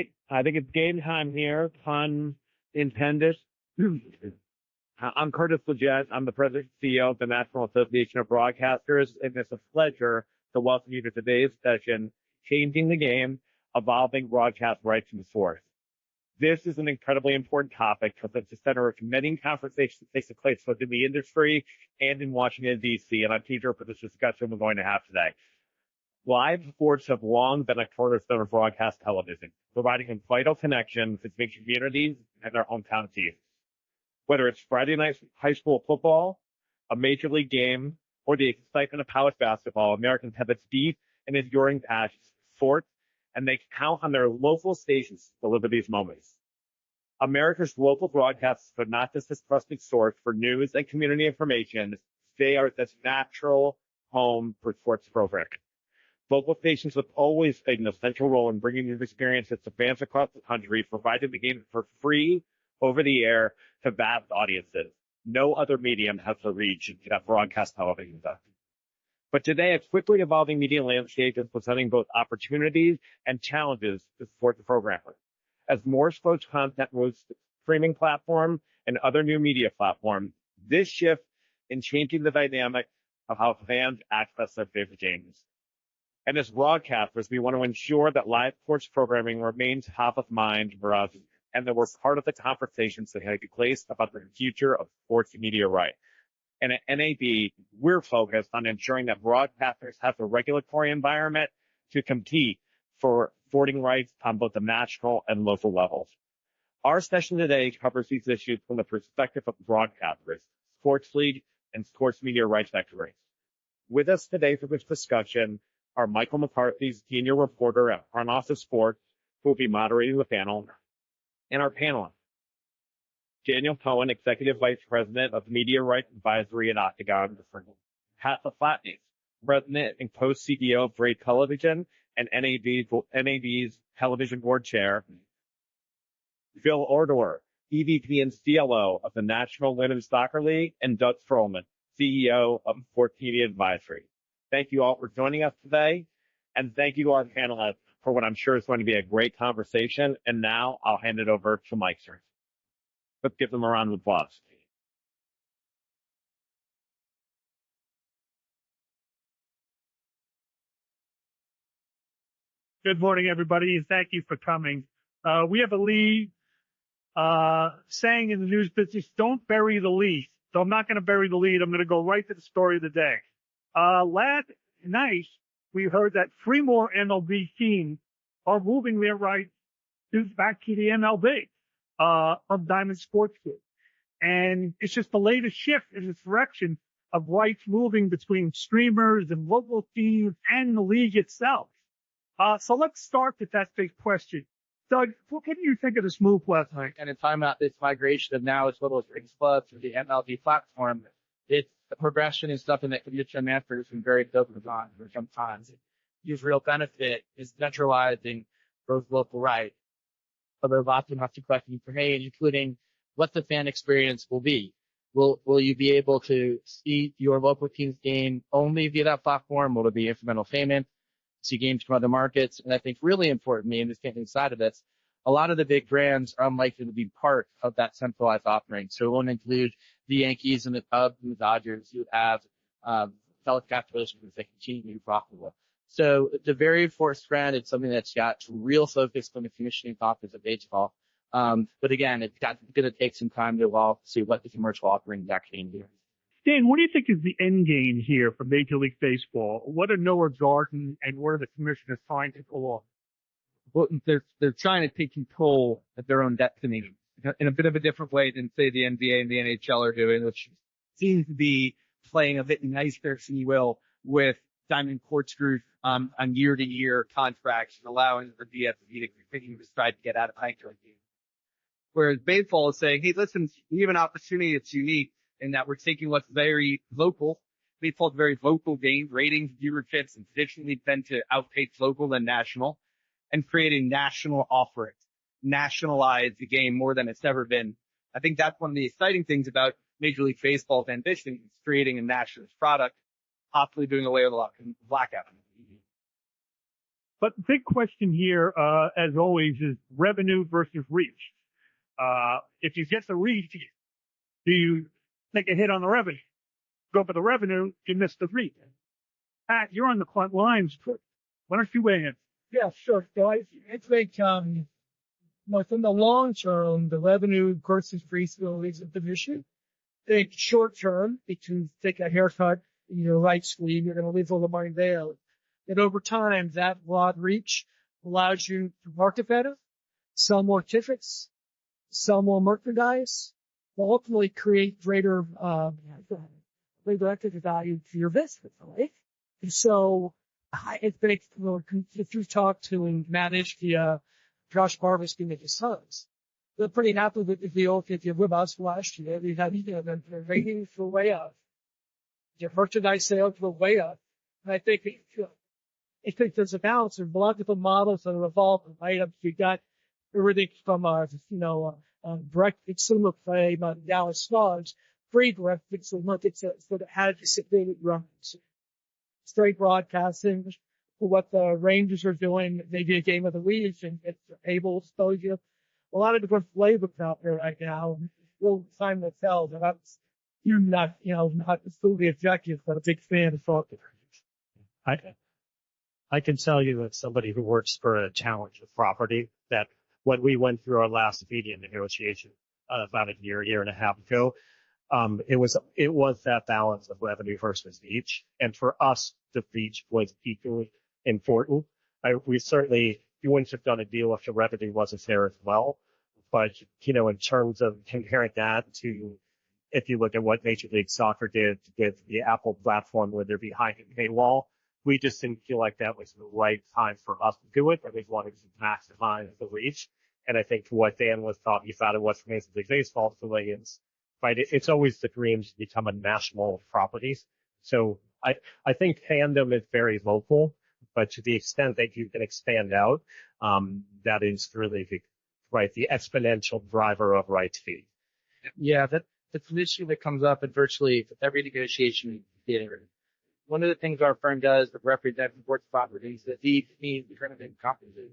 right. I think it's game time here, pun intended. I'm Curtis Leggett. I'm the president and CEO of the National Association of Broadcasters, and it's a pleasure to welcome you to today's session, Changing the Game, Evolving Broadcast Rights in Sports. This is an incredibly important topic because it's the center of many conversations that take place both in the industry and in Washington, D.C., and I'm eager for this discussion we're going to have today. Live sports have long been a cornerstone of broadcast television, providing a vital connection between communities and their hometown teams. Whether it's Friday night high school football, a major league game, or the excitement of college basketball, Americans have a deep and enduring passion for sports, and they count on their local stations to deliver these moments. America's local broadcasts are not just a trusted source for news and community information, they are this natural home for sports programming. Local stations have always played an essential role in bringing these experiences to fans across the country, providing the game for free, over the air, to vast audiences. No other medium has the reach that broadcast television does. But today, a quickly evolving media landscape is presenting both opportunities and challenges to sports programmers. As more sports content moves to streaming platforms and other new media platforms, this shift in changing the dynamic of how fans access their favorite games. And as broadcasters, we want to ensure that live sports programming remains top of mind for us and that we're part of the conversations that take place about the future of sports media rights. And at NAB, we're focused on ensuring that broadcasters have the regulatory environment to compete for sporting rights on both the national and local levels. Our session today covers these issues from the perspective of broadcasters, sports league, and sports media rights experts. With us today for this discussion are Michael McCarthy, senior reporter at Front Office Sports, who will be moderating the panel, and our panelists, Daniel Cohen, Executive Vice President of Media Rights Advisory at Octagon, Pat LaFlatney, President and Co-CEO of Great Television and NAB's Television Board Chair, Phil Ordor, EVP and CLO of the National Women's Soccer League, and Doug Frohlman, CEO of Sports Media Advisory. Thank you all for joining us today, and thank you to our panelists for what I'm sure is going to be a great conversation. And now I'll hand it over to Mike, sir. Let's give them a round of applause. Good morning, everybody, and thank you for coming. We have a lead saying in the news business, don't bury the lead. So I'm not going to bury the lead. I'm going to go right to the story of the day. Last night, we heard that 3 more MLB teams are moving their rights back to the MLB of Diamond Sports Group. And it's just the latest shift in the direction of rights moving between streamers and local teams and the league itself. So let's start with that big question. Doug, what do you think of this move last night? And in time about this migration of now as little as 6 clubs to the MLB platform, it's the progression is something that Commissioner Manfred has been very focused on for some time. His real benefit is centralizing those local rights. So there's lots and lots of questions for me, including what the fan experience will be. Will you be able to see your local team's game only via that platform? Will there be incremental payment? See games from other markets? And I think really importantly, and just getting inside of this, a lot of the big brands are unlikely to be part of that centralized offering. So it won't include the Yankees and the Cubs and the Dodgers who have telecast relationships that continue to be profitable. So it's a very forced trend. It's something that's got real focus from the commissioning office of baseball. But again, it's going to take some time to evolve to see what the commercial offering actually can do. Dan, what do you think is the end game here for Major League Baseball? What are Noah Jordan and what are the commissioners trying to pull off? Well, they're trying to take control of their own destiny in a bit of a different way than, say, the NBA and the NHL are doing, which seems to be playing a bit nicer, if you will, with Diamond Sports Group on year-to-year contracts and allowing the DFB to continue to try to get out of contract. Whereas baseball is saying, hey, listen, we have an opportunity that's unique in that we're taking what's very local. Baseball's a very local game. Ratings, viewerships, and traditionally tend to outpace local than national, and creating national offerings, nationalize the game more than it's ever been. I think that's one of the exciting things about Major League Baseball's ambition is creating a nationalist product, possibly doing away with a lot of blackout. But the big question here, as always, is revenue versus reach. If you get the reach, do you take a hit on the revenue? Go for the revenue, you miss the reach. Pat, you're on the front lines. Why don't you weigh in? Yeah, sure. So I think, in the long term, the revenue versus reach still is an issue. I think short term, if you take a haircut in your right sleeve, you're going to leave all the money there. And over time, that broad reach allows you to market better, sell more tickets, sell more merchandise, will ultimately create greater equity value to your business, right? And so it's been, if you talk to and manage the Josh Barber's team at his sons, they're pretty happy with the deal. If you're with us last year, we had their ratings were way up, your merchandise sales were way up, and I think there's a balance of a lot of different models that are evolving, right? You got everything from direct consumer play by Dallas Stars, free direct consumer markets that had disappointed runs. Straight broadcasting for what the Rangers are doing, maybe a game of the week, and it's able exposure. A lot of different flavors out there right now. We'll time to tell, but that's not fully objective, but a big fan of soccer. I can tell you as somebody who works for a challenger property that when we went through our last media negotiation about a year and a half ago, it was that balance of revenue versus reach. And for us, the reach was equally important. We certainly, you wouldn't have done a deal if the revenue wasn't there as well. But, in terms of comparing that to, if you look at what Major League Soccer did with the Apple platform where they're behind a paywall, we just didn't feel like that was the right time for us to do it. But we wanted to maximize the reach. And I think what Dan was talking about, it was for Major League Baseball, the way right? It's always the dream to become a national properties. So I think fandom is very local, but to the extent that you can expand out, that is really the exponential driver of rights fee. Yeah, that's an issue that comes up in virtually every negotiation theater. One of the things our firm does that represents sports properties that these means the kind of compensated.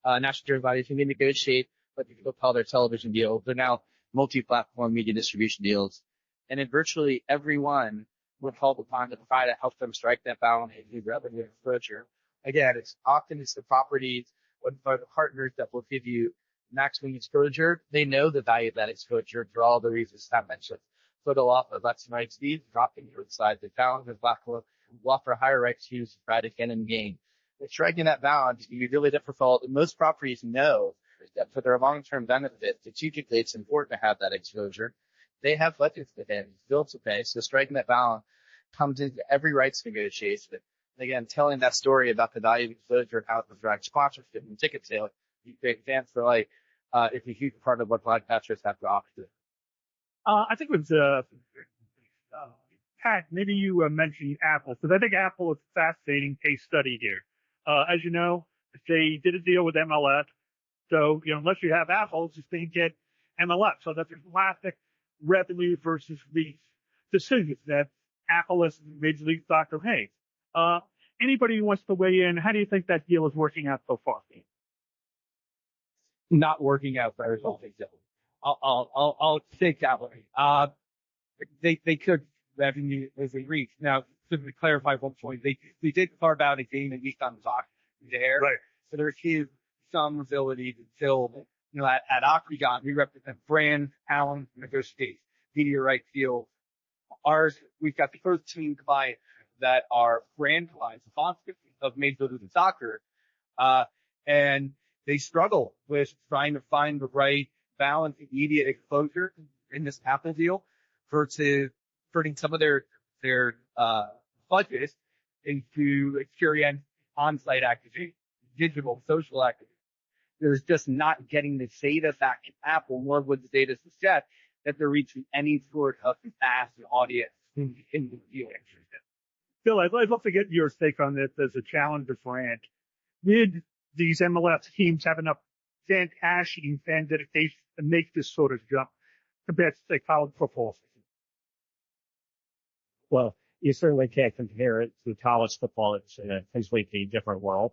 National jury bodies, when they negotiate what people call their television deals, they're now multi-platform media distribution deals. And in virtually every one, we're called upon to try to help them strike that balance in revenue exposure. Again, it's the properties, what are the partners that will give you maximum exposure. They know the value of that exposure for all the reasons I mentioned. So they'll offer less rights fees, dropping to the side. The balance is will offer higher rights fees to try to get in gain. But striking that balance can be really difficult. And most properties know that for their long-term benefit, strategically, it's important to have that exposure. They have budgets to pay, bills to pay. So striking that balance comes into every rights negotiation. And again, telling that story about the value of exposure and how it drives sponsorship and ticket sales, you create fans for life. It's a huge part of what broadcasters have to offer. I think it was Pat, maybe you mentioned Apple, because I think Apple is a fascinating case study here. As you know, they did a deal with MLS. So, unless you have Apple, just they get MLS. So that's a classic revenue versus reach decision that Apple is Major League Soccer made. Anybody who wants to weigh in, how do you think that deal is working out so far? Not working out very well. I'll take that way. They could revenue as a reach. Now, to clarify one point, they did carve out a game at least on the box there. Right. So there is some ability to fill, at Octagon, we represent brand, talent, negotiation, media rights deal. Ours, we've got 13 clients that are brand clients, sponsors of Major League Soccer, and they struggle with trying to find the right balance of media exposure in this Apple deal versus putting some of their budget into experience on-site activity, digital, social activity. There's just not getting the data back to Apple, nor would the data suggest that they're reaching any sort of mass audience in the deal. Bill, I'd love to get your take on this as a challenger brand. Did these MLS teams have enough fan passion and fan dedication to make this sort of jump compared to, say, college football? Well, you certainly can't compare it to college football. It's a completely different world.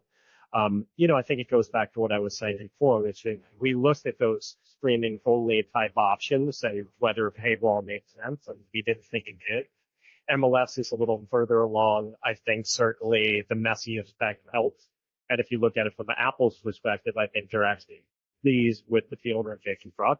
I think it goes back to what I was saying before, which is we looked at those streaming only type options, say whether paywall makes sense, and we didn't think it did. MLS is a little further along. I think certainly the Messi effect helps. And if you look at it from Apple's perspective, I think they're actually pleased with the field of Jake Frog.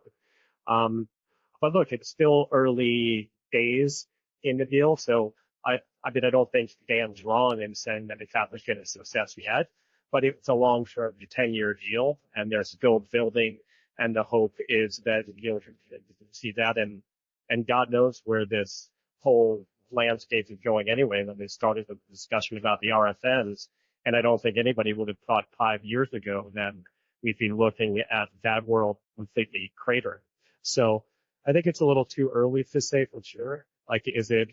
But look, it's still early days in the deal. So I mean, I don't think Dan's wrong in saying that it's not been a success yet, but it's a long-term 10-year deal and they're still building. And the hope is that, see that and God knows where this whole landscape is going anyway. When they started the discussion about the RFNs, and I don't think anybody would have thought 5 years ago that we'd be looking at that world completely cratered. So I think it's a little too early to say for sure. Like, is it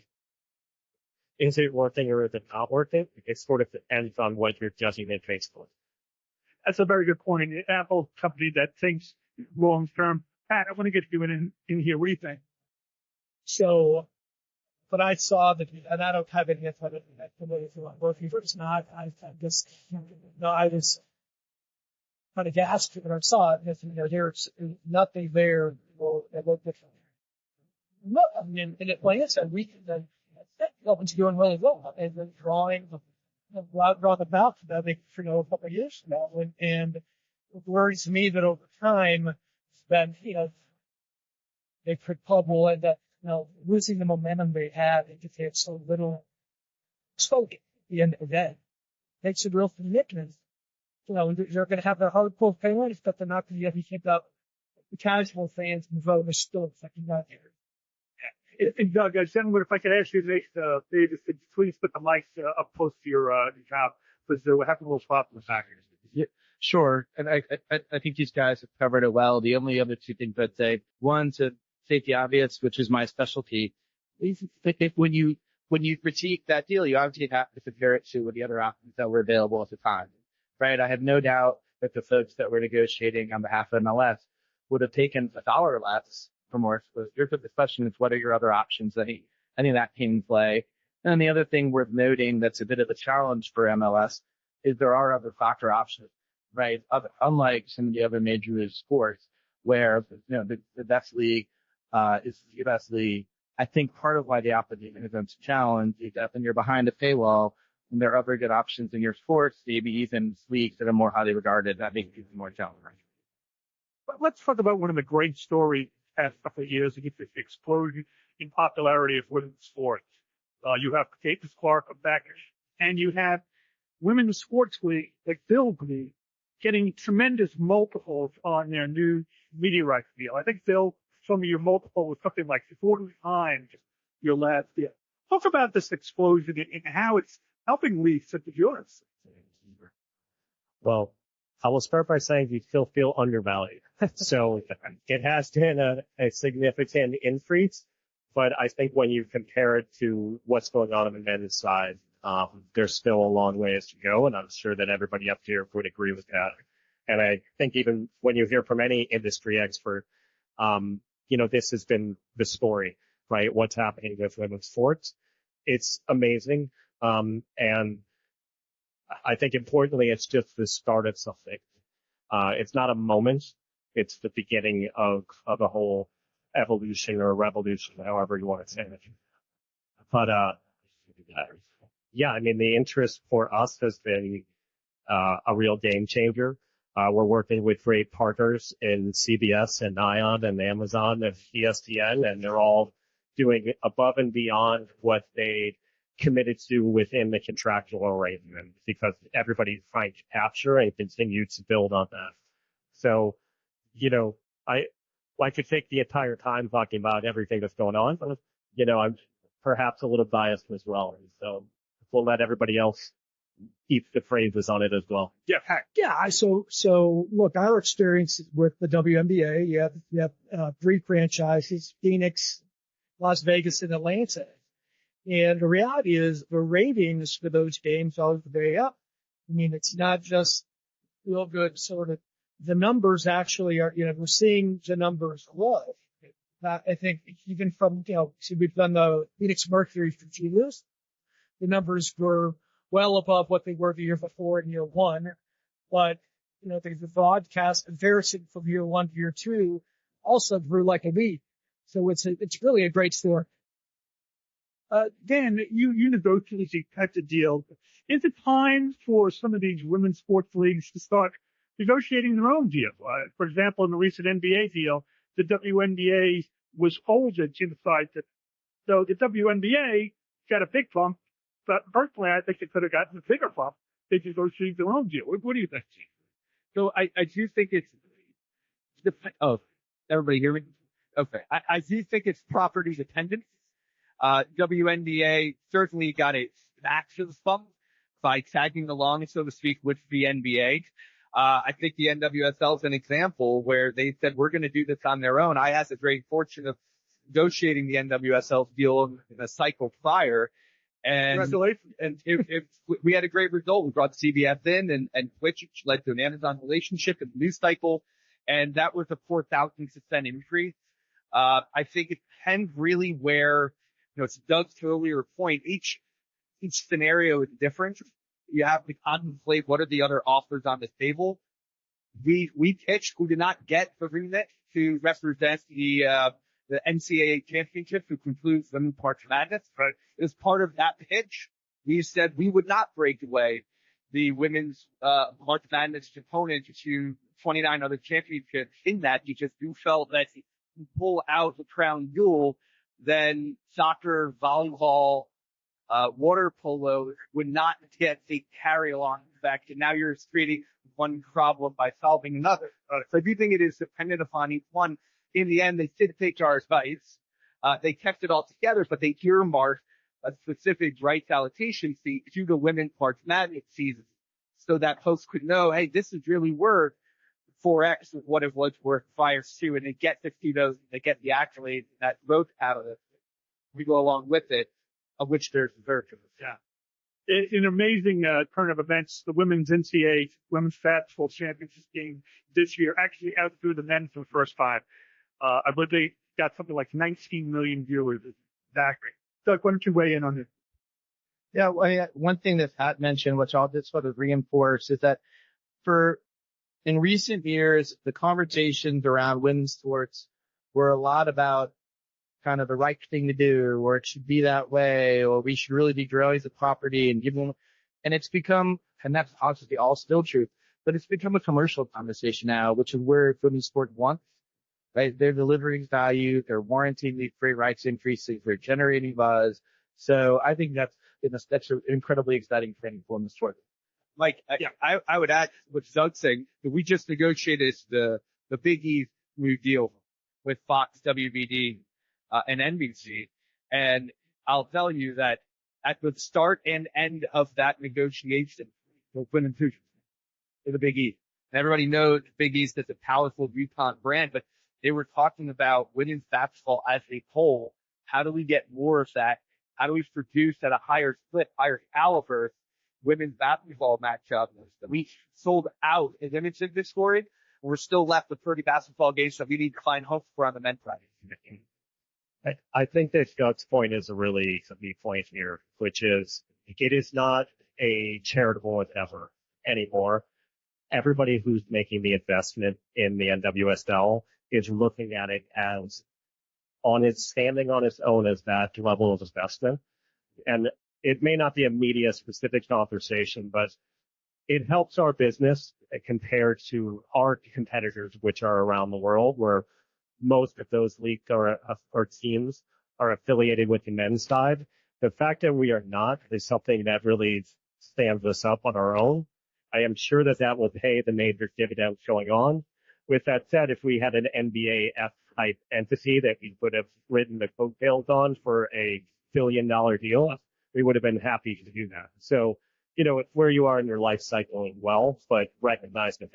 working or is it not working? It sort of depends on what you're judging it based on. That's a very good point. The Apple company that thinks long term. Pat, I want to get you in here. What do you think? So, but I saw that, and I don't have any information working for it's not. I just, I was kind of gasped when I saw it. There's nothing there. It looked different. Look, I mean, and it plans and we can Cohen's doing really well, and then drawing the mouth that they for a couple of years now, and it worries me that over time that they could will end up losing the momentum they had because they had so little spoken at the end of the day. Makes a real commitment. They're going to have their hardcore fans, but they're not going to be kept up. The casual fans and voters still expecting that here. And Doug, gentlemen, if I could ask you next, David, please put the mics up close to your job, because we're having a little problem with that. Yeah, sure. And I think these guys have covered it well. The only other two things I'd say, one, to state the obvious, which is my specialty. When you critique that deal, you obviously have to compare it to the other options that were available at the time, right? I have no doubt that the folks that were negotiating on behalf of MLS would have taken $1 less for more exposure. But the question is, what are your other options? I think that came in play. And the other thing worth noting that's a bit of a challenge for MLS is there are other factor options, right? Unlike some of the other major league sports where, the best league is the best league. I think part of why the opposition is a challenge is that when you're behind a paywall and there are other good options in your sports, maybe even leagues that are more highly regarded, that makes it more challenging. But let's talk about one of the great stories past couple of years, the explosion in popularity of women's sports. You have Candace Clark of Bacchus, and you have women's sports league, like Bill League, getting tremendous multiples on their new media rights deal. I think, Bill, some of your multiple was something like 40 times your last deal. Talk about this explosion and how it's helping leagues such as yours. Well, I will start by saying you still feel undervalued. So it has been a significant increase, but I think when you compare it to what's going on the men's side, there's still a long ways to go, and I'm sure that everybody up here would agree with that. And I think even when you hear from any industry expert, this has been the story, right? What's happening with women's sports. It's amazing. And I think importantly, it's just the start of something. It's not a moment. It's the beginning of a whole evolution or revolution, however you want to say it. But, yeah, I mean, the interest for us has been, a real game changer. We're working with great partners in CBS and ION and Amazon and ESPN, and they're all doing above and beyond what they committed to within the contractual arrangement, because everybody's trying to capture and continue to build on that. So, I could take the entire time talking about everything that's going on, but, I'm perhaps a little biased as well. So we'll let everybody else keep the phrases on it as well. Yeah, Pat. Yeah. So look, our experience with the WNBA, you have 3 franchises, Phoenix, Las Vegas, and Atlanta. And the reality is the ratings for those games are very up. I mean, it's not just real good sort of, the numbers actually are, we're seeing the numbers grow. I think even from, we've done the Phoenix Mercury for 2 years. The numbers were well above what they were the year before in year one. But, the broadcast comparison from year one to year two also grew like a weed. So it's really a great story. Dan, you negotiate these types of deals. Is it time for some of these women's sports leagues to start negotiating their own deal? For example, in the recent NBA deal, the WNBA was folded inside that. So the WNBA got a big bump, but personally, I think they could have gotten a bigger bump. They negotiated their own deal. What do you think? So I do think it's everybody hear me? Okay. I do think it's property dependent. WNBA certainly got a massive bump by tagging along, so to speak, with the NBA. I think the NWSL is an example where they said, we're going to do this on their own. I had the great fortune of negotiating the NWSL deal in a cycle prior. And, Congratulations. and we had a great result. We brought CBS in and Twitch, which led to an Amazon relationship in the news cycle. And that was a 4,000% increase. I think it depends really where, it's Doug's earlier point. Each scenario is different. You have to contemplate what are the other offers on the table. We pitched, we did not get the remit to represent the NCAA championship, which includes Women's March Madness. But as part of that pitch, we said we would not break away the Women's March Madness component to 29 other championships in that, because we felt that if you pull out the crown jewel, then soccer, volleyball, water polo would not get the carry along effect. And now you're creating one problem by solving another. So I do think it is dependent upon each one. In the end, they did take our advice. They kept it all together, but they earmarked a specific rights allocation fee to the Women's March Madness season so that folks could know, hey, this is really worth 4x of what it was worth prior to, and they get to see those, they get the accolades that both out of it. We go along with it, of which there's virtue. Yeah. An amazing turn of events. The women's NCAA women's basketball championship game this year actually outthrew the men for the first time. I believe they got something like 19 million viewers. Exactly. Doug, why don't you weigh in on this? Yeah, well, one thing that Pat mentioned, which I'll just sort of reinforce, is that in recent years, the conversations around women's sports were a lot about kind of the right thing to do, or it should be that way, or we should really be growing the property and give them, and it's become, and that's obviously all still true, but it's become a commercial conversation now, which is where women's sport wants, right? They're delivering value, they're warranting the free rights increases, they're generating buzz. So I think that's an incredibly exciting thing for women's sport. Mike, I would add what Doug's saying, that we just negotiated the Big East new deal with Fox, WBD, and NBC. And I'll tell you that at the start and end of that negotiation, we'll put in two to the Big East. And everybody knows Big East is a powerful DuPont brand, but they were talking about women's basketball as a whole. How do we get more of that? How do we produce at a higher split, higher caliber women's basketball matchup? We sold out, as I mentioned this story. We're still left with 30 basketball games that we need to find hope for on the men's side. I think that Doug's point is a really key point here, which is it is not a charitable endeavor anymore. Everybody who's making the investment in the NWSL is looking at it as standing on its own as that level of investment. And it may not be a media specific conversation, but it helps our business compared to our competitors, which are around the world, where most of those leagues or teams are affiliated with the men's side. The fact that we are not is something that really stands us up on our own. I am sure that will pay the major dividends going on. With that said, if we had an NBA F-type entity that we would have written the coattails on for a $1 billion deal, we would have been happy to do that. So, it's where you are in your life cycle as well, but recognize that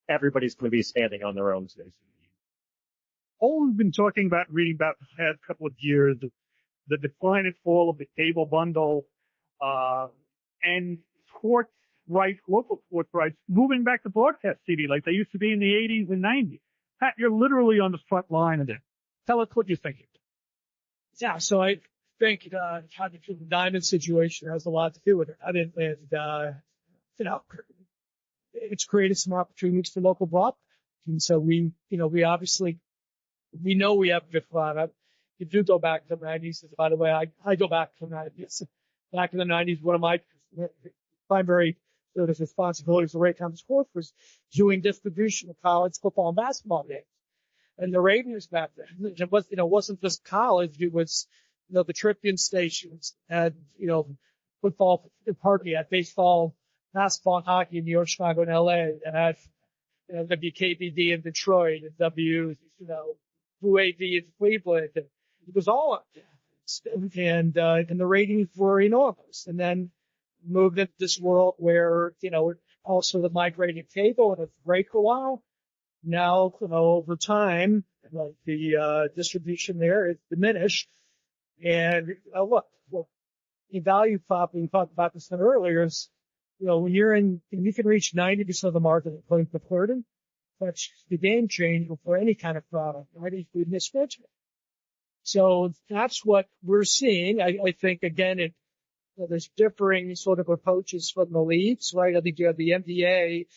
everybody's going to be standing on their own today. All we've been talking about, reading about the past couple of years, the decline and fall of the cable bundle, and local sports rights, moving back to broadcast TV like they used to be in the 80s and 90s. Pat, you're literally on the front line of it. Tell us what you think. Yeah, so I think how the Diamond situation has a lot to do with it. I mean, it's created some opportunities for local broadcast. And so we obviously, we know we have a good product. You do go back to the 90s. By the way, I go back to the 90s. Back in the 90s, one of my primary sort of responsibilities at Raycom Sports was doing distribution of college football and basketball games. And the ratings back then, it wasn't just college. It was, the Tribune stations had, football, had baseball, basketball, and hockey in New York, Chicago, and LA. And had, WKBD in Detroit, and WAV in Cleveland. And it was all up there. And the ratings were enormous. And then moved into this world where, also the migrating cable, and it's great for a while. Now, over time, like the distribution there is diminished. And look, the value prop, we talked about this earlier, is, when you can reach 90% of the market according to Flirton, that's the game changer for any kind of product, right? Including this mentioned. So that's what we're seeing. I think, again, there's differing sort of approaches from the leagues, right? I think you have the NBA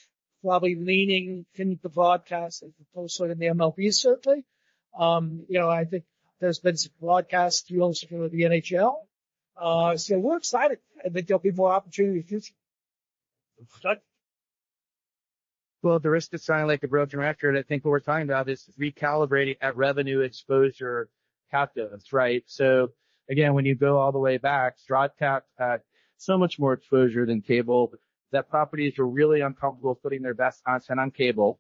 probably leaning into the broadcast as opposed to in the MLB, certainly. I think there's been some broadcast through the NHL. So we're excited. I think there'll be more opportunity in the future. Well, the risk of sounding like a broken record, I think what we're talking about is recalibrating at revenue exposure calculus, right? So again, when you go all the way back, broadcast had so much more exposure than cable that properties were really uncomfortable putting their best content on cable.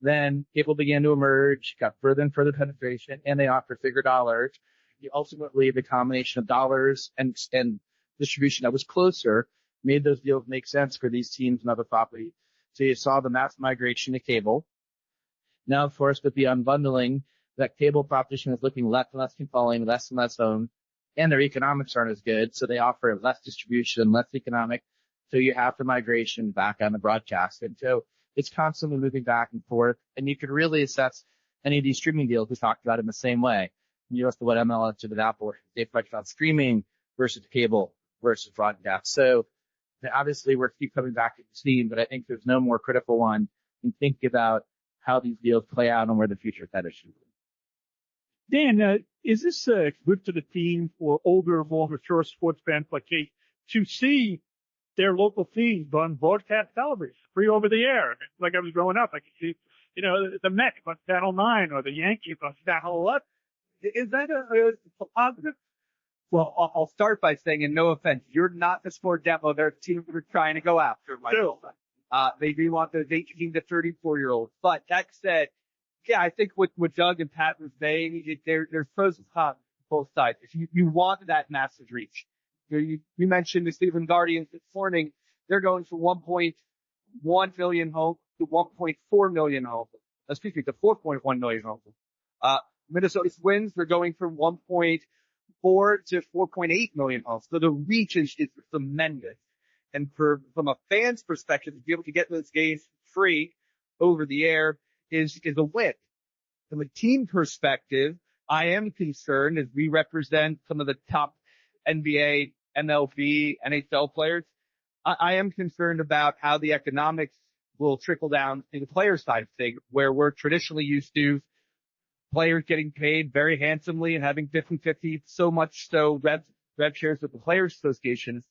Then cable began to emerge, got further and further penetration, and they offered bigger dollars. Ultimately, the combination of dollars and distribution that was closer made those deals make sense for these teams and other properties. So you saw the mass migration to cable. Now, of course, with the unbundling, that cable proposition is looking less and less compelling, less and less owned, and their economics aren't as good. So they offer less distribution, less economic. So you have the migration back on the broadcast. And so it's constantly moving back and forth. And you could really assess any of these streaming deals we talked about in the same way. You know, as to what MLS did with Apple, they talked about streaming versus cable versus broadcast. So obviously we're keep coming back to the theme, but I think there's no more critical one in thinking about how these deals play out and where the future is headed. Dan, is this good to the team for older, more mature sports fans like me to see their local teams on broadcast television, free over the air? Like I was growing up, I could see, the Mets on Channel 9 or the Yankees on Channel 11. Is that a positive? Well, I'll start by saying, and no offense, you're not the sport demo their teams are trying to go after, Michael. They do want those 18 to 34-year-olds. But that said, yeah, I think what Doug and Pat were saying, there's pros and cons on both sides. If you want that massive reach. You mentioned the Cleveland Guardians this morning. They're going from 1.1 million homes to 1.4 million homes. Excuse me, to 4.1 million homes. Minnesota Twins, they're going from 1.4 to 4.8 million homes. So the reach is tremendous. And from a fan's perspective, to be able to get those games free over the air is a win. From a team perspective, I am concerned as we represent some of the top NBA, MLB, NHL players. I am concerned about how the economics will trickle down to the player side of things, where we're traditionally used to players getting paid very handsomely and having 50-50, so much so rev shares with the Players Association.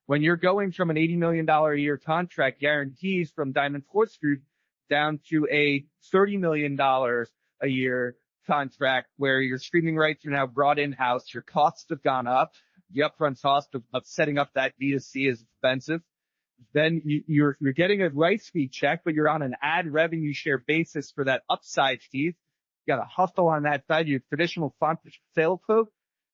When you're going from an $80 million a year contract guarantees from Diamond Sports Group down to a $30 million a year contract where your streaming rights are now brought in-house, your costs have gone up, the upfront cost of setting up that D2C is expensive. Then you're getting a rights fee check, but you're on an ad revenue share basis for that upside fee. You got to hustle on that side. You have traditional sponsorship sales folks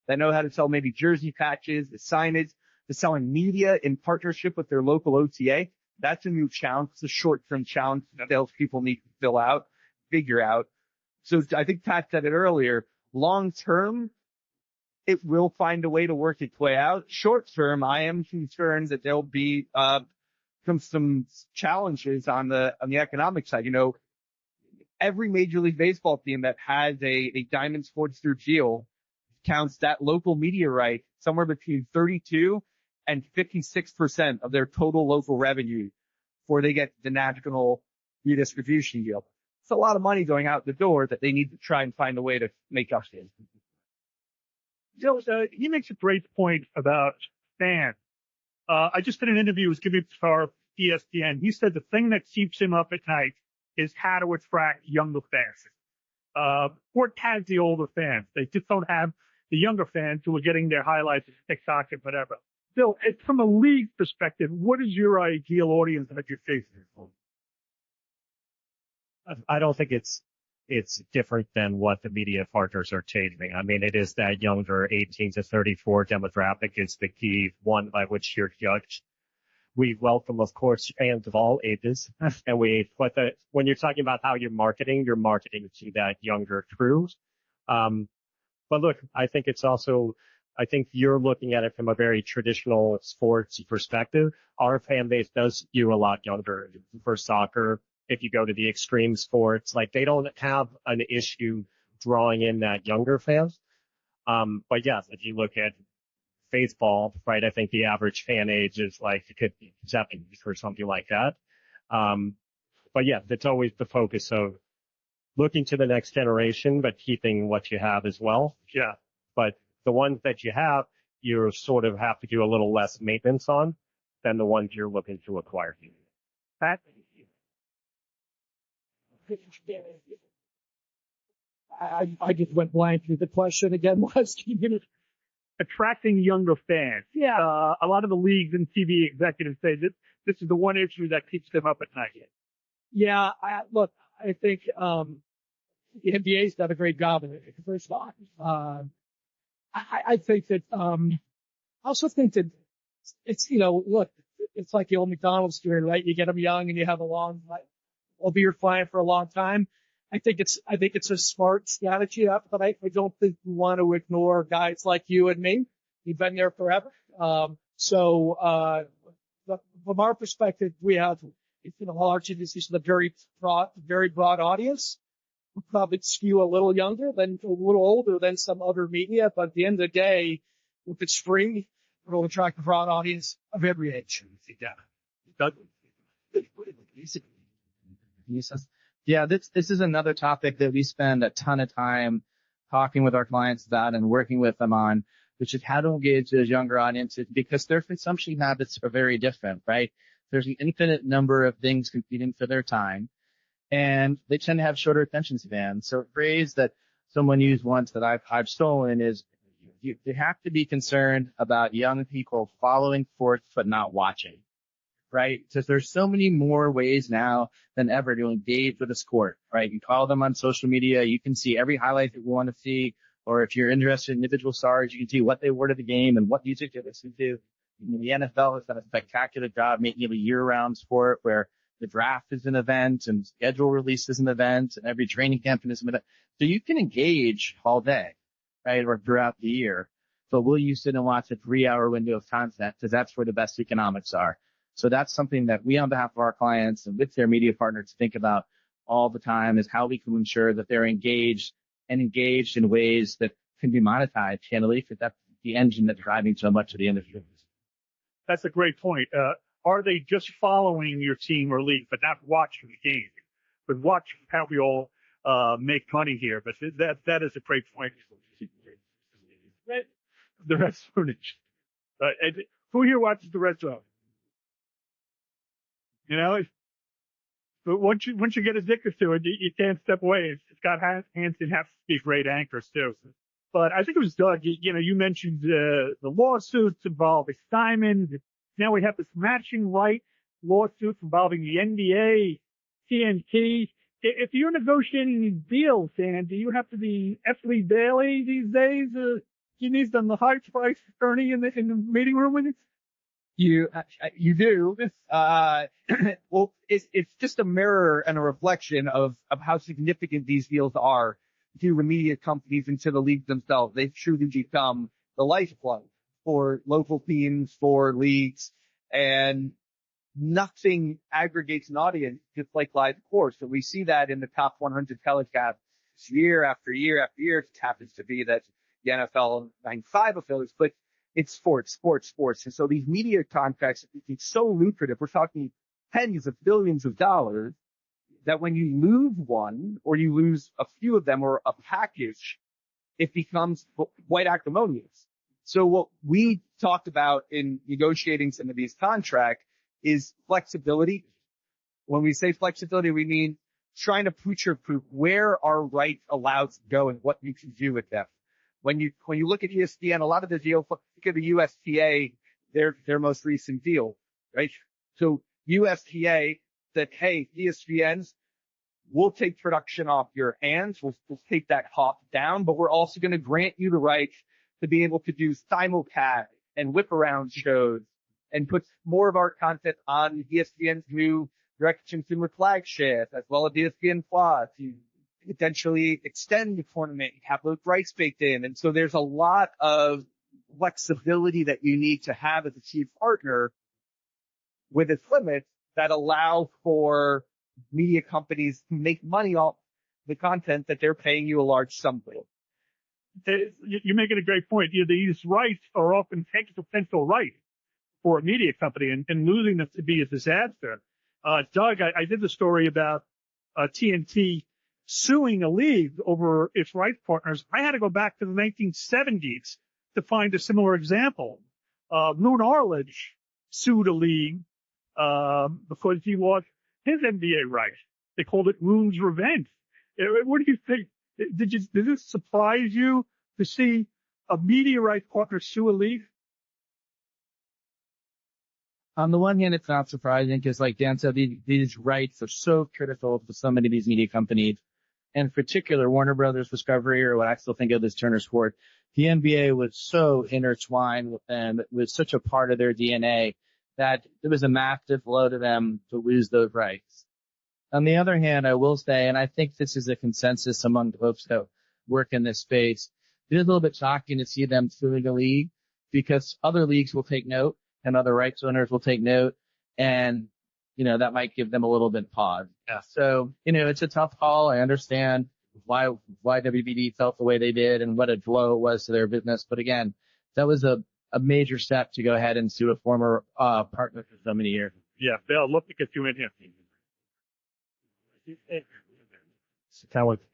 that know how to sell maybe jersey patches, the signage, the selling media in partnership with their local OTA. That's a new challenge. It's a short-term challenge that salespeople need to figure out. So I think Pat said it earlier. Long-term, it will find a way to work its way out. Short-term, I am concerned that there'll be some challenges on the economic side. Every Major League Baseball team that has a Diamond Sports Group deal counts that local media right somewhere between 32 and 56% of their total local revenue before they get the national redistribution deal. It's a lot of money going out the door that they need to try and find a way to make up in. He makes a great point about fans. I just did an interview with Gibby for ESPN. He said the thing that keeps him up at night is how to attract younger fans. Sport has the older fans. They just don't have the younger fans who are getting their highlights on TikTok and whatever. Bill, from a league perspective, what is your ideal audience that you're facing? I don't think it's different than what the media partners are chasing. I mean, it is that younger 18 to 34 demographic is the key one by which you're judged. We welcome, of course, fans of all ages, and when you're talking about how you're marketing to that younger crew. But look, I think you're looking at it from a very traditional sports perspective. Our fan base does skew a lot younger for soccer. If you go to the extreme sports, like they don't have an issue drawing in that younger fans. But yes, if you look at baseball, right, I think the average fan age is like 57 or something like that. But yeah, it's always the focus of looking to the next generation, but keeping what you have as well. Yeah. But the ones that you have, you sort of have to do a little less maintenance on than the ones you're looking to acquire. Pat? I just went blank through the question again. Attracting younger fans. Yeah. A lot of the leagues and TV executives say this is the one issue that keeps them up at night. Yeah. I think the NBA's done a great job of it. First off, I think that I also think that it's it's like the old McDonald's story, right? You get them young and you have a long life. I'll be your client for a long time. I think it's a smart strategy, but I don't think we want to ignore guys like you and me. You've been there forever. So from our perspective, we have, large industries with a very broad audience. We'll probably skew a little older than some other media, but at the end of the day, if it's spring, we'll attract a broad audience of every age. Yeah, this is another topic that we spend a ton of time talking with our clients about and working with them on, which is how to engage those younger audiences because their consumption habits are very different, right? There's an infinite number of things competing for their time, and they tend to have shorter attention spans. So a phrase that someone used once that I've stolen is you have to be concerned about young people following sports but not watching. Right? Because there's so many more ways now than ever to engage with a sport, right? You follow them on social media. You can see every highlight that you want to see. Or if you're interested in individual stars, you can see what they were to the game and what music they listen to. The NFL has done a spectacular job making it a year-round sport where the draft is an event and schedule release is an event and every training camp is an event. So you can engage all day, right? Or throughout the year. But will you sit and watch a 3-hour window of content? Because that's where the best economics are. So that's something that we, on behalf of our clients and with their media partners, think about all the time is how we can ensure that they're engaged in ways that can be monetized, candidly, because that's the engine that's driving so much of the industry. That's a great point. Are they just following your team or league, but not watching the game? But watch how we all make money here. But that is a great point. The Red Zone. Who here watches the Red Zone? But once you get addicted to it, you can't step away. Scott Hansen has to be great anchors too. But I think it was Doug. You mentioned the lawsuits involving Simon. Now we have this matching right lawsuits involving the NBA, TNT. If you're negotiating deals, Dan, do you have to be F. Daily these days? You need the high price attorney in the meeting room with you? You do. Well, it's just a mirror and a reflection of how significant these deals are to the media companies and to the leagues themselves. They've truly become the lifeblood for local teams, for leagues, and nothing aggregates an audience just like live sports. So we see that in the top 100 telecasts year after year after year. It happens to be that the NFL 95 affiliates, but it's sports. And so these media contracts, it's so lucrative. We're talking tens of billions of dollars, that when you lose one or you lose a few of them or a package, it becomes quite acrimonious. So what we talked about in negotiating some of these contracts is flexibility. When we say flexibility, we mean trying to future-proof where our rights allowed to go and what you can do with them. When you look at ESPN, a lot of the deals, look at the USTA, their most recent deal, right? So USTA said, hey, ESPNs, we'll take production off your hands. We'll take that cost down, but we're also going to grant you the right to be able to do simulcast and whip around shows and put more of our content on ESPN's new direct-to-consumer flagship, as well as ESPN Plus. You potentially extend the tournament, have those rights baked in. And so there's a lot of flexibility that you need to have as a chief partner with its limits that allow for media companies to make money off the content that they're paying you a large sum for. You're making a great point. These rights are often existential right for a media company, and losing them to be a disaster. Doug, I did the story about TNT suing a league over its rights partners. I had to go back to the 1970s to find a similar example. Moon Arledge sued a league because he lost his NBA rights. They called it Moon's Revenge. What do you think? Did this surprise you to see a media rights partner sue a league? On the one hand, it's not surprising because, like Dan said, these rights are so critical to so many of these media companies, and in particular, Warner Brothers Discovery, or what I still think of as Turner Sports. The NBA was so intertwined with them, it was such a part of their DNA that it was a massive blow to them to lose those rights. On the other hand, I will say, and I think this is a consensus among folks that work in this space, it is a little bit shocking to see them suing a league because other leagues will take note and other rights owners will take note, and, that might give them a little bit pause. Yeah. So, it's a tough call. I understand why WBD felt the way they did and what a blow it was to their business. But again, that was a major step to go ahead and sue a former partner for so many years. Yeah, Bill, look to get you in here.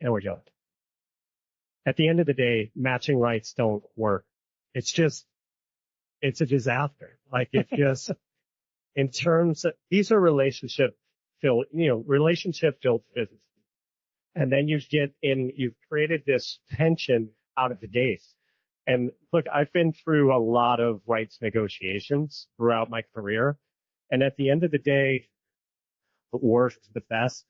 There we go. At the end of the day, matching rights don't work. It's a disaster. Like, it's just, in terms of, these are relationship-filled business. And then you've created this tension out of the gates. And look, I've been through a lot of rights negotiations throughout my career. And at the end of the day, the worst, the best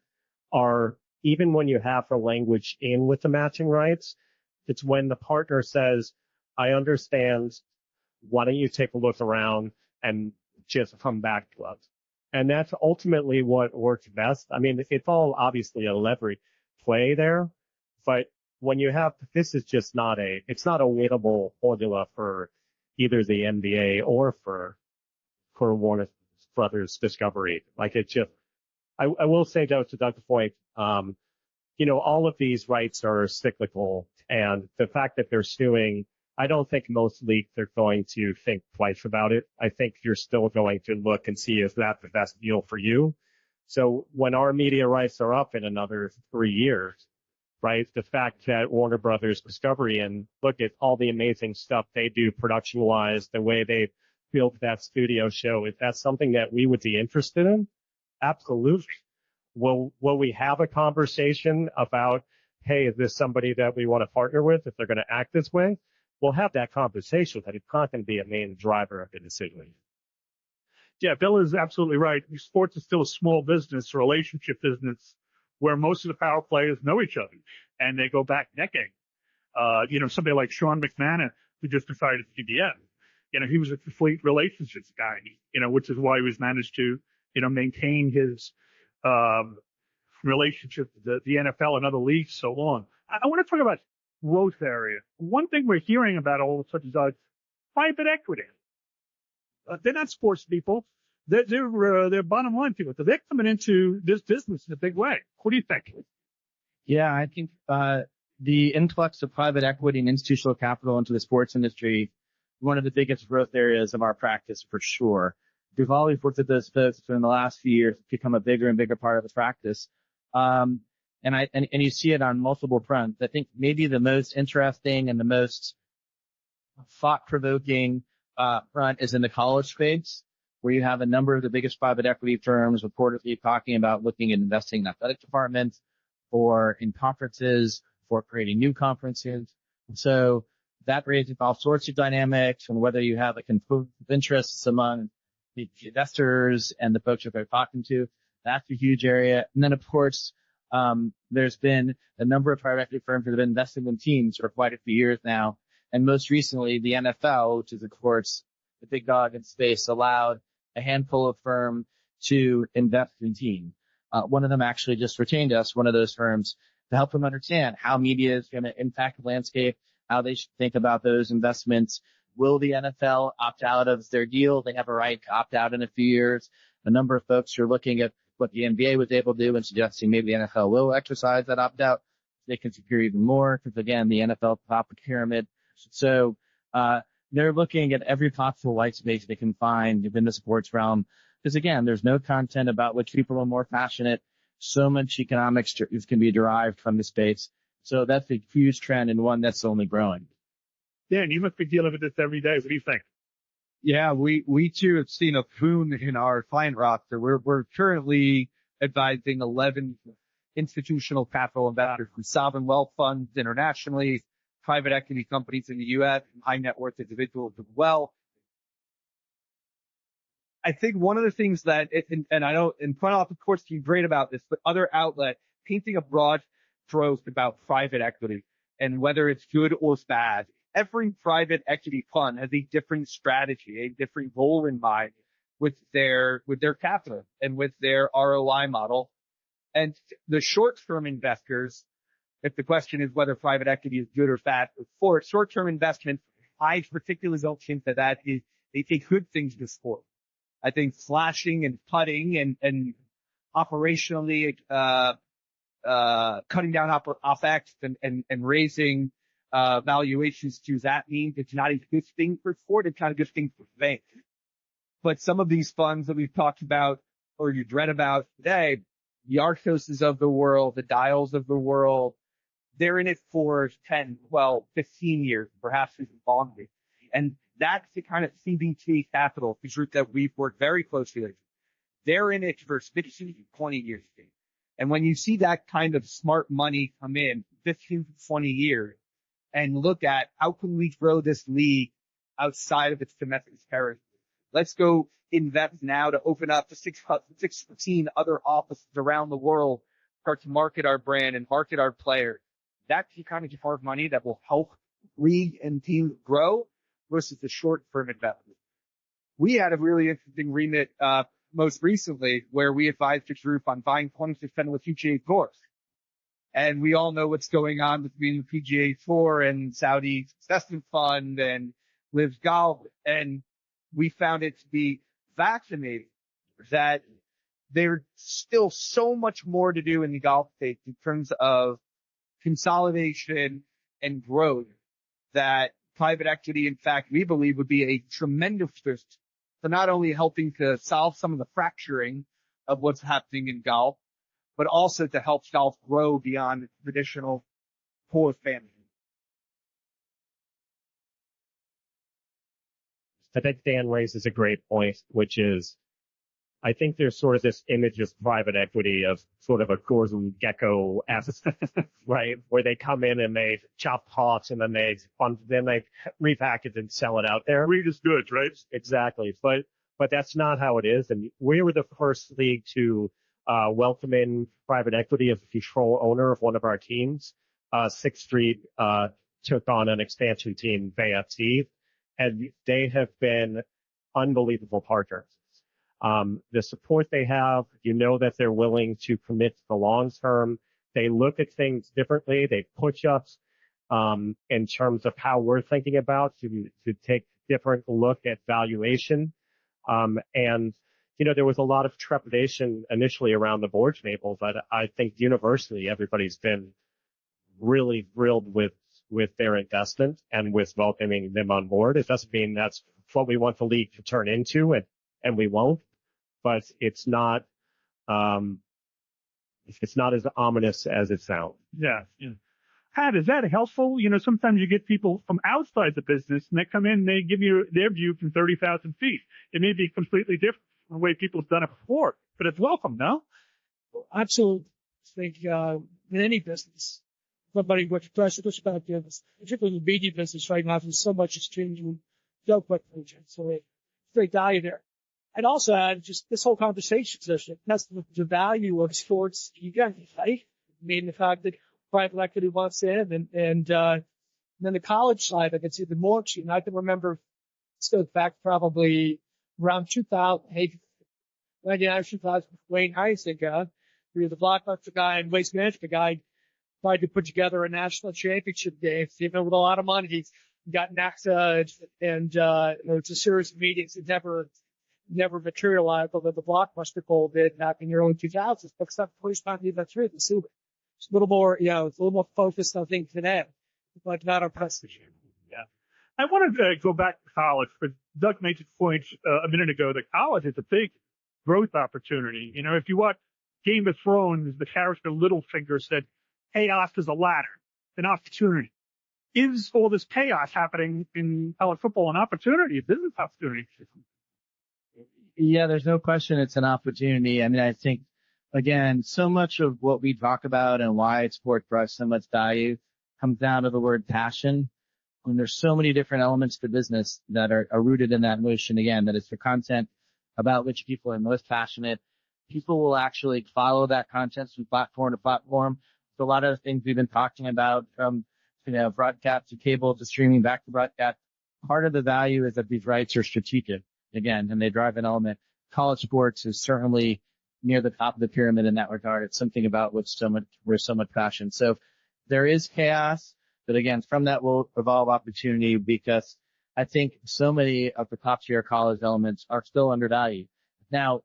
are, even when you have the language in with the matching rights, it's when the partner says, I understand, why don't you take a look around and just come back to us? And that's ultimately what works best. I mean, it's all obviously a leverage play there, but when you have, this is just it's not a winnable formula for either the NBA or for Warner Brothers Discovery. Like, it's just, I will say, though, to Doug's point, all of these rights are cyclical, and the fact that they're suing, I don't think most leagues are going to think twice about it. I think you're still going to look and see, is that the best deal for you? So when our media rights are up in another 3 years, right, the fact that Warner Brothers Discovery, and look at all the amazing stuff they do production-wise, the way they built that studio show, is that something that we would be interested in? Absolutely. Will we have a conversation about, hey, is this somebody that we want to partner with if they're going to act this way? We'll have that conversation, but it's not going to be a main driver of the decision. Yeah, Bill is absolutely right. Sports is still a small business, a relationship business, where most of the power players know each other, and they go back decades. Somebody like Sean McMahon, who just decided CBS, he was a complete relationships guy, which is why he was managed to, maintain his relationship with the NFL and other leagues so long. I want to talk about growth area. One thing we're hearing about all of a sudden is private equity. They're not sports people. They're bottom line people. They're coming into this business in a big way. What do you think? Yeah, I think the influx of private equity and institutional capital into the sports industry, one of the biggest growth areas of our practice for sure. we've always worked with those folks, but in the last few years, it's become a bigger and bigger part of the practice. And you see it on multiple fronts. I think maybe the most interesting and the most thought-provoking front is in the college space, where you have a number of the biggest private equity firms reportedly talking about looking at investing in athletic departments or in conferences for creating new conferences. So that raises all sorts of dynamics, and whether you have a conflict of interests among the investors and the folks that they're talking to, that's a huge area. And then, of course, there's been a number of private equity firms that have been investing in teams for quite a few years now. And most recently, the NFL, which is, of course, the big dog in space, allowed a handful of firms to invest in teams. One of them actually just retained us, one of those firms, to help them understand how media is going to impact the landscape, how they should think about those investments. Will the NFL opt out of their deal? They have a right to opt out in a few years. A number of folks are looking at what the NBA was able to do and suggesting maybe the NFL will exercise that opt-out. They can secure even more because, again, the NFL top of the pyramid. So they're looking at every possible white space they can find within the sports realm because, again, there's no content about which people are more passionate. So much economics can be derived from the space. So that's a huge trend and one that's only growing. Dan, you must be dealing with this every day. What do you think? Yeah, we too have seen a boom in our client roster. We're currently advising 11 institutional capital investors from sovereign wealth funds internationally, private equity companies in the U.S., high net worth individuals as well. I think one of the things that, and I know in front office, of course, you're great about this, but other outlets painting a broad stroke about private equity and whether it's good or bad. Every private equity fund has a different strategy, a different goal in mind with their capital and with their ROI model. And the short-term investors, if the question is whether private equity is good or bad, for short-term investment, I particularly don't think that is, they take good things to sport. I think slashing and putting and operationally, cutting down OpEx and raising valuations to that means it's not a good thing for sport. It's not a good thing for banks. But some of these funds that we've talked about or you've read about today, the Arcoses of the world, the Dials of the world, they're in it for 10, 12, 15 years, perhaps even longer. And that's the kind of CBT capital group that we've worked very closely with. They're in it for 15 to 20 years. And when you see that kind of smart money come in 15 to 20 years and look at how can we grow this league outside of its domestic territory, let's go invest now to open up to 16 other offices around the world, start to market our brand and market our players. That's the kind of hard money that will help league and teams grow versus the short-term investment. We had a really interesting remit most recently where we advised a group on buying 20% of the PGA Tour. And we all know what's going on between the PGA Tour and Saudi Investment Fund and Live Golf. And we found it to be fascinating that there's still so much more to do in the golf space in terms of consolidation and growth that private equity, in fact, we believe would be a tremendous boost for not only helping to solve some of the fracturing of what's happening in golf, but also to help golf grow beyond its traditional core family. I think Dan raises a great point, which is I think there's sort of this image of private equity of sort of a Gordon Gekko right? Where they come in and they chop parts and then they repackage and sell it out there. Greed is good, right? Exactly. But that's not how it is. And we were the first league to welcome in private equity as a control owner of one of our teams. Sixth Street took on an expansion team, BFT, and they have been unbelievable partners. The support they have, you know that they're willing to commit to the long term. They look at things differently. They push us in terms of how we're thinking about to take different look at valuation. And, you know, there was a lot of trepidation initially around the board table, but I think universally everybody's been really thrilled with their investment and with welcoming them on board. It doesn't mean that's what we want the league to turn into. and we won't, but it's not as ominous as it sounds. Yeah. Pat, is that helpful? Sometimes you get people from outside the business and they come in and they give you their view from 30,000 feet. It may be completely different from the way people have done it before, but it's welcome, no? Absolutely. I think, in any business, somebody with fresh perspectives, particularly the media business right now, there's so much is changing so quickly. So it's great value there. And also add just this whole conversation session. That's the value of sports again, right? I mean, the fact that private equity wants in and then the college side, I can see the more. And I can remember, this goes back probably around 2000, 2000, Wayne Heisinger, who was the blockbuster guy and waste management guy, tried to put together a national championship game, even with a lot of money. He got NACSA and it's a series of meetings that never materialized, although the blockbuster goal did back in the early 2000s. Except for police time, that's really the Super. It's a little more, it's a little more focused, I think, today, but not on prestige. Yeah. I wanted to go back to college, but Doug made the point a minute ago that college is a big growth opportunity. If you watch Game of Thrones, the character Littlefinger said, chaos is a ladder, an opportunity. Is all this chaos happening in college football an opportunity, a business opportunity? Yeah, there's no question it's an opportunity. I mean, I think, again, so much of what we talk about and why sport drives so much value comes down to the word passion. And there's so many different elements to business that are rooted in that notion, again, that it's the content about which people are most passionate. People will actually follow that content from platform to platform. So a lot of the things we've been talking about, from broadcast to cable to streaming back to broadcast, part of the value is that these rights are strategic, again, and they drive an element. College sports is certainly near the top of the pyramid in that regard. It's something about which we're so much passion. So there is chaos, but again, from that will evolve opportunity, because I think so many of the top tier college elements are still undervalued. Now,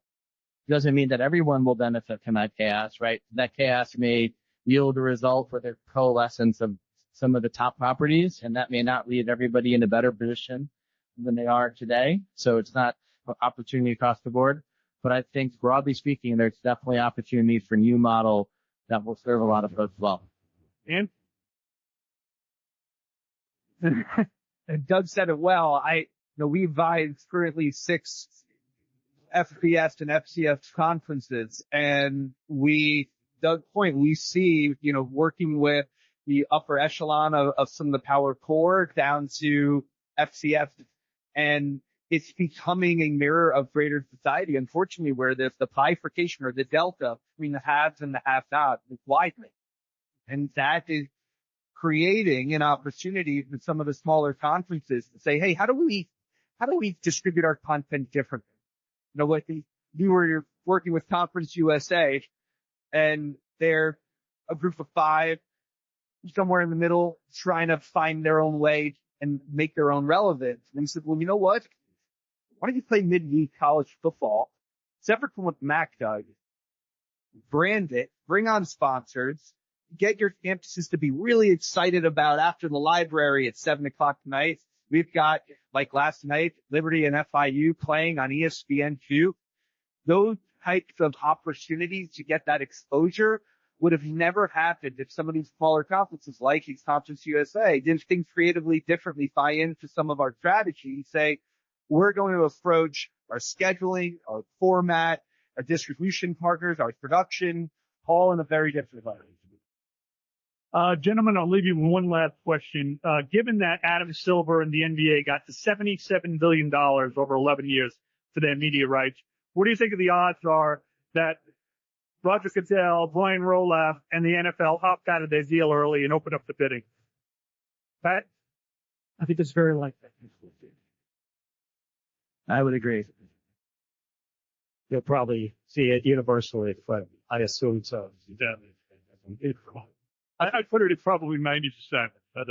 it doesn't mean that everyone will benefit from that chaos, right? That chaos may yield a result for the coalescence of some of the top properties, and that may not leave everybody in a better position than they are today. So it's not an opportunity across the board. But I think, broadly speaking, there's definitely opportunities for new model that will serve a lot of folks well. And And Doug said it well. We advise currently 6 FBS and FCS conferences, and Doug's point, we see, working with the upper echelon of some of the power core down to FCS, and it's becoming a mirror of greater society, unfortunately, where there's the bifurcation or the delta between the haves and the have-nots is widening. And that is creating an opportunity for some of the smaller conferences to say, hey, how do we distribute our content differently? We were working with Conference USA, and they're a group of 5, somewhere in the middle, trying to find their own way and make their own relevance. And we said, well, you know what? Why don't you play midweek college football, separate from what Mac does? Brand it, bring on sponsors, get your campuses to be really excited about after the library at 7:00 tonight. We've got, like last night, Liberty and FIU playing on ESPN2. Those types of opportunities to get that exposure would have never happened if some of these smaller conferences, like Conference USA, did things creatively differently, buy into some of our strategy, say, we're going to approach our scheduling, our format, our distribution partners, our production, all in a very different way. Gentlemen, I'll leave you with one last question. Given that Adam Silver and the NBA got to $77 billion over 11 years for their media rights, what do you think of the odds are that Roger Goodell, Brian Roloff, and the NFL opt out of their deal early and open up the bidding? Pat? I think it's very likely. I would agree. You'll probably see it universally, but I assume so. I'd put it at probably 90%. But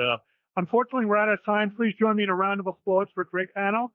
unfortunately, we're out of time. Please join me in a round of applause for a great panel.